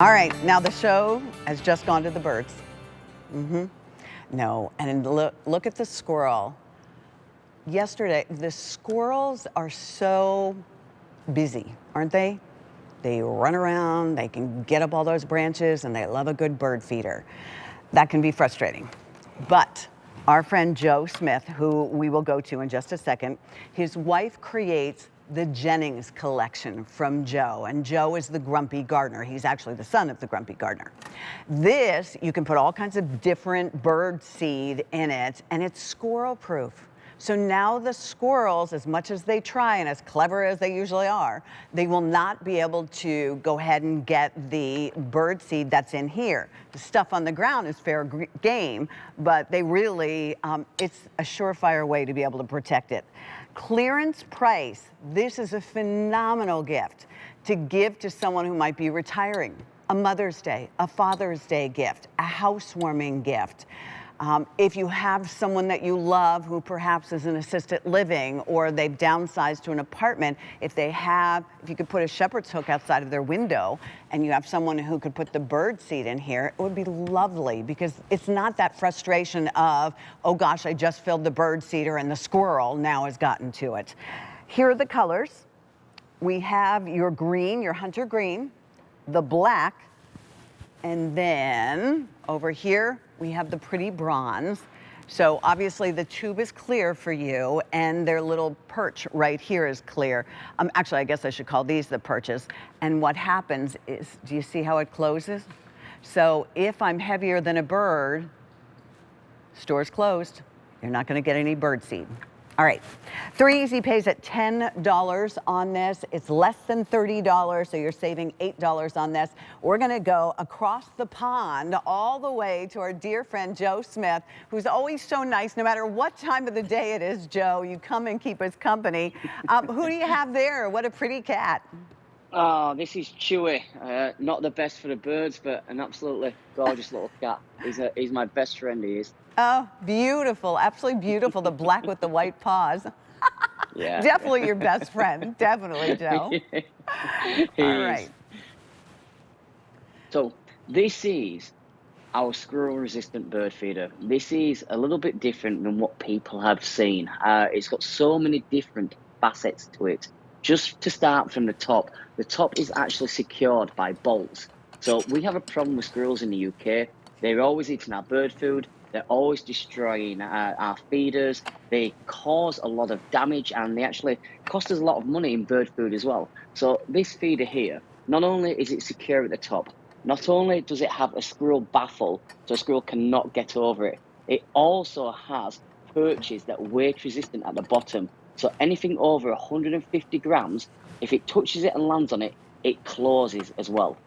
All right, now the show has just gone to the birds. No, and look at the squirrel. Yesterday, the squirrels are so busy, aren't they? They run around, they can get up all those branches, and they love a good bird feeder. That can be frustrating. But our friend Joe Smith, who we will go to in just a second, his wife creates the Jennings collection from Joe. And Joe is the grumpy gardener. He's actually the son of the grumpy gardener. This, you can put all kinds of different bird seed in it, and it's squirrel-proof. So now the squirrels, as much as they try and as clever as they usually are, they will not be able to go ahead and get the bird seed that's in here. The stuff on the ground is fair game, but they really, it's a surefire way to be able to protect it. Clearance price, this is a phenomenal gift to give to someone who might be retiring. A Mother's Day, a Father's Day gift, a housewarming gift. If you have someone that you love who perhaps is in assisted living or they've downsized to an apartment, if you could put a shepherd's hook outside of their window and you have someone who could put the bird seed in here, it would be lovely because it's not that frustration of, oh gosh, I just filled the bird seeder and the squirrel now has gotten to it. Here are the colors. We have your green, your hunter green, the black, and then over here, we have the pretty bronze. So obviously the tube is clear for you and their little perch right here is clear. Actually, I guess I should call these the perches. And what happens is, do you see how it closes? So if I'm heavier than a bird, store's closed. You're not gonna get any bird seed. All right, 3 Easy Pays at $10 on this. It's less than $30, so you're saving $8 on this. We're gonna go across the pond all the way to our dear friend Joe Smith, who's always so nice, no matter what time of the day it is, Joe, you come and keep us company. Who do you have there? What a pretty cat. Oh, this is Chewy. Not the best for the birds, but an absolutely gorgeous little cat. He's my best friend, he is. Oh, beautiful, absolutely beautiful. The black with the white paws. Yeah. Definitely your best friend. Definitely, Joe. All right. So this is our squirrel-resistant bird feeder. This is a little bit different than what people have seen. It's got so many different facets to it. Just to start from the top is actually secured by bolts. So we have a problem with squirrels in the UK. They're always eating our bird food. They're always destroying our feeders. They cause a lot of damage and they actually cost us a lot of money in bird food as well. So this feeder here, not only is it secure at the top, not only does it have a squirrel baffle, so a squirrel cannot get over it, it also has perches that are weight resistant at the bottom. So anything over 150 grams, if it touches it and lands on it, it closes as well.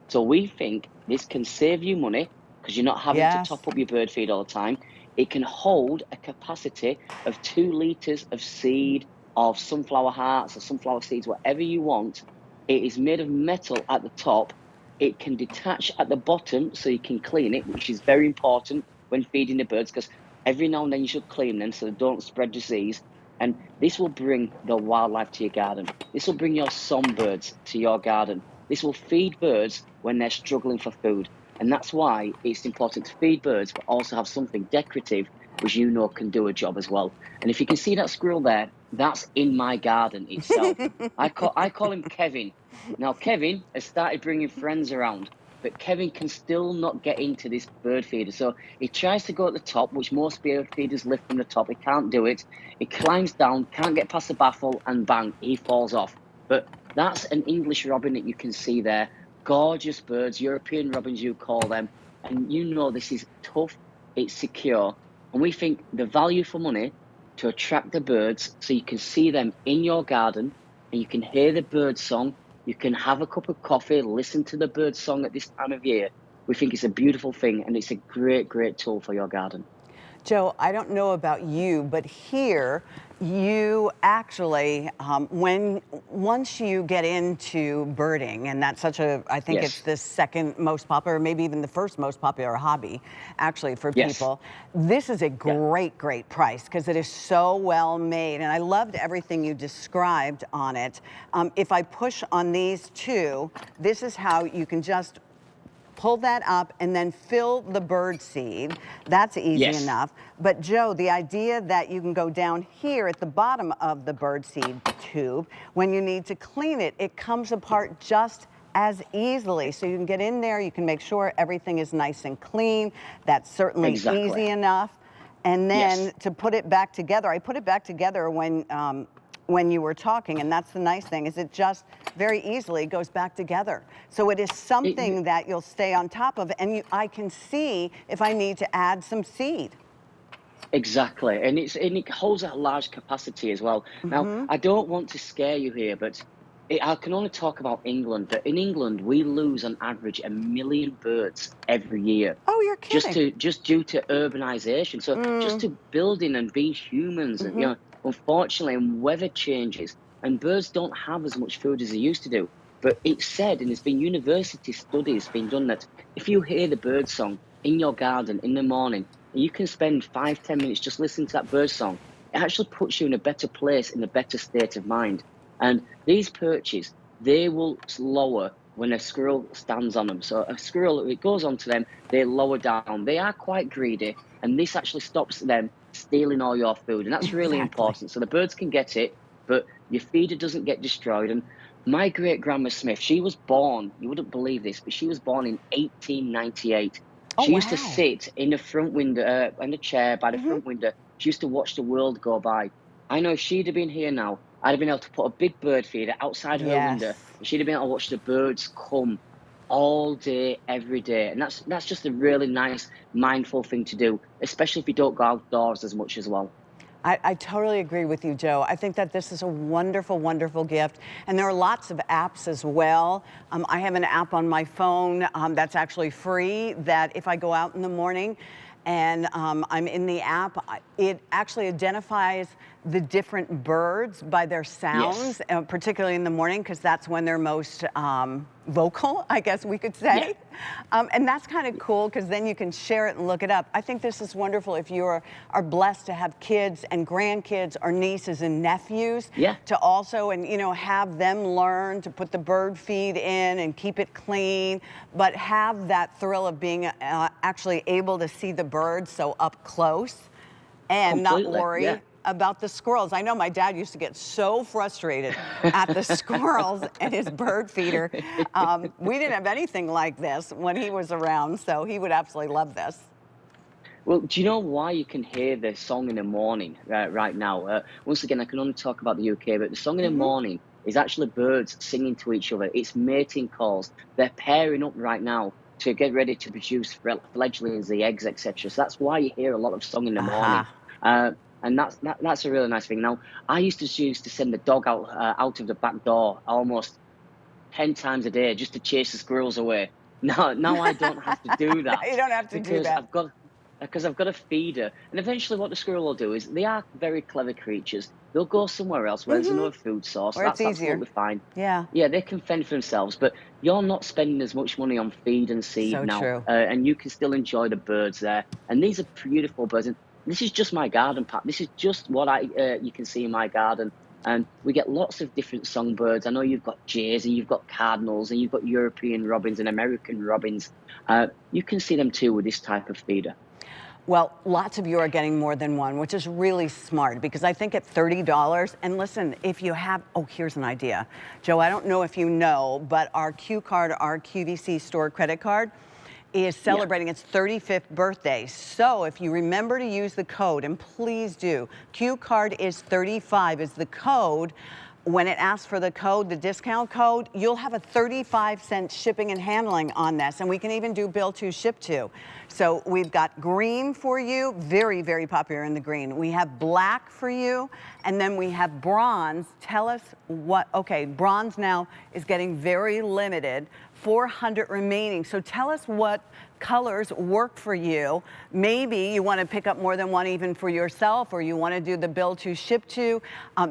So we think this can save you money because you're not having to top up your bird feed all the time. It can hold a capacity of 2 liters of seed, of sunflower hearts or sunflower seeds, whatever you want. It is made of metal at the top. It can detach at the bottom so you can clean it, which is very important when feeding the birds because every now and then you should clean them so they don't spread disease. And this will bring the wildlife to your garden. This will bring your songbirds to your garden. This will feed birds when they're struggling for food. And that's why it's important to feed birds, but also have something decorative, which you know can do a job as well. And if you can see that squirrel there, that's in my garden itself. I call him Kevin. Now, Kevin has started bringing friends around, but Kevin can still not get into this bird feeder. So he tries to go at the top, which most bird feeders lift from the top. He can't do it. He climbs down, can't get past the baffle, and bang, he falls off. But that's an English robin that you can see there. Gorgeous birds, European robins you call them. And you know this is tough, it's secure. And we think the value for money to attract the birds so you can see them in your garden and you can hear the bird song. You can have a cup of coffee, listen to the bird song at this time of year. We think it's a beautiful thing and it's a great, great tool for your garden. Joe, I don't know about you, but here you actually, once you get into birding, and that's such a, I think it's the second most popular, maybe even the first most popular hobby, actually, for people. This is a great, great price because it is so well made, and I loved everything you described on it. If I push on these two, this is how you can just pull that up and then fill the bird seed. That's easy Yes. enough. But Joe, the idea that you can go down here at the bottom of the bird seed tube, when you need to clean it, it comes apart just as easily. So you can get in there, you can make sure everything is nice and clean. That's certainly Exactly. easy enough. And then Yes. to put it back together, I put it back together when you were talking, and that's the nice thing, is it just very easily goes back together. So it is something that you'll stay on top of, and I can see if I need to add some seed. Exactly, and it holds a large capacity as well. Now, I don't want to scare you here, but I can only talk about England. But in England, we lose on average 1 million birds every year, Oh, you're kidding. just due to urbanization. So just to building and being humans, and unfortunately, and weather changes, and birds don't have as much food as they used to do. But it's said, and there's been university studies being done, that if you hear the bird song in your garden in the morning, you can spend 5, 10 minutes just listening to that bird song. It actually puts you in a better place, in a better state of mind. And these perches, they will lower when a squirrel stands on them. So a squirrel, if it goes onto them, they lower down. They are quite greedy, and this actually stops them stealing all your food. And that's really Exactly. important. So the birds can get it, but your feeder doesn't get destroyed. And my great grandma Smith, she was born, you wouldn't believe this, but she was born in 1898. Oh, She used to wow. sit in the front window, in a chair by the front window. She used to watch the world go by. I know if she'd have been here now, I'd have been able to put a big bird feeder outside her Yes. window, and she'd have been able to watch the birds come all day, every day. And that's just a really nice, mindful thing to do, especially if you don't go outdoors as much as well. I totally agree with you, Joe. I think that this is a wonderful, wonderful gift. And there are lots of apps as well. I have an app on my phone that's actually free, that if I go out in the morning and I'm in the app, it actually identifies the different birds by their Yes. sounds, particularly in the morning, because that's when they're most vocal, I guess we could Yeah. say. And that's kind of cool, because then you can share it and look it up. I think this is wonderful if you are blessed to have kids and grandkids or nieces and nephews, Yeah. to also, and have them learn to put the bird feed in and keep it clean, but have that thrill of being actually able to see the birds so up close and not Completely. Yeah. worry about the squirrels. I know my dad used to get so frustrated at the squirrels and his bird feeder. We didn't have anything like this when he was around, so he would absolutely love this. Well, do you know why you can hear the song in the morning right now? Once again, I can only talk about the UK, but the song in the morning is actually birds singing to each other. It's mating calls. They're pairing up right now to get ready to produce fledglings, the eggs, etc. So that's why you hear a lot of song in the morning. Aha. And that's a really nice thing. Now, I used to send the dog out of the back door almost 10 times a day just to chase the squirrels away. Now I don't have to do No, that you don't have to do because that. I've got a feeder. And eventually what the squirrel will do is, they are very clever creatures. They'll go somewhere else where there's another food source. Where it's That's easier. absolutely fine. Yeah, Yeah, they can fend for themselves, but you're not spending as much money on feed and seed so now, true. and you can still enjoy the birds there. And these are beautiful birds. And this is just my garden, Pat. This is just what you can see in my garden. And we get lots of different songbirds. I know you've got jays, and you've got cardinals, and you've got European robins and American robins. You can see them too with this type of feeder. Well, lots of you are getting more than one, which is really smart, because I think at $30, and listen, if you have, oh, here's an idea. Joe, I don't know if you know, but our Q card, our QVC store credit card, is celebrating its 35th birthday. So if you remember to use the code, and please do, Q card is 35 is the code. When it asks for the code, the discount code, you'll have a 35-cent shipping and handling on this. And we can even do bill to, ship to. So we've got green for you, very, very popular in the green. We have black for you, and then we have bronze. Tell us what, okay, bronze now is getting very limited, 400 remaining. So tell us what colors work for you. Maybe you want to pick up more than one even for yourself, or you want to do the bill to, ship to.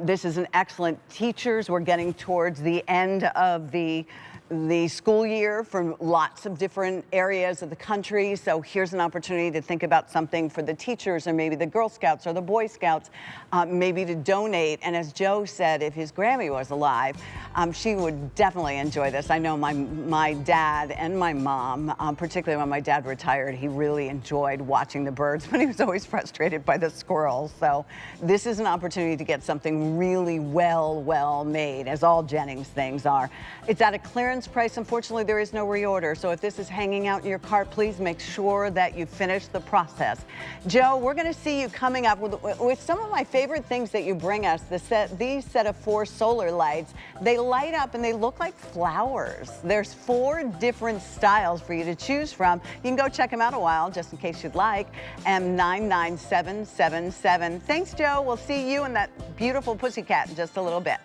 This is an excellent teachers. We're getting towards the end of the the school year from lots of different areas of the country. So here's an opportunity to think about something for the teachers or maybe the Girl Scouts or the Boy Scouts, maybe to donate. And as Joe said, if his Grammy was alive, she would definitely enjoy this. I know my dad and my mom, particularly when my dad retired, he really enjoyed watching the birds, but he was always frustrated by the squirrels. So this is an opportunity to get something really well made, as all Jennings things are. It's at a clearance price. Unfortunately, there is no reorder. So if this is hanging out in your cart, please make sure that you finish the process. Joe, we're going to see you coming up with some of my favorite things that you bring us. These set of 4 solar lights, they light up and they look like flowers. There's 4 different styles for you to choose from. You can go check them out a while just in case you'd like. M99777. Thanks, Joe. We'll see you and that beautiful pussycat in just a little bit.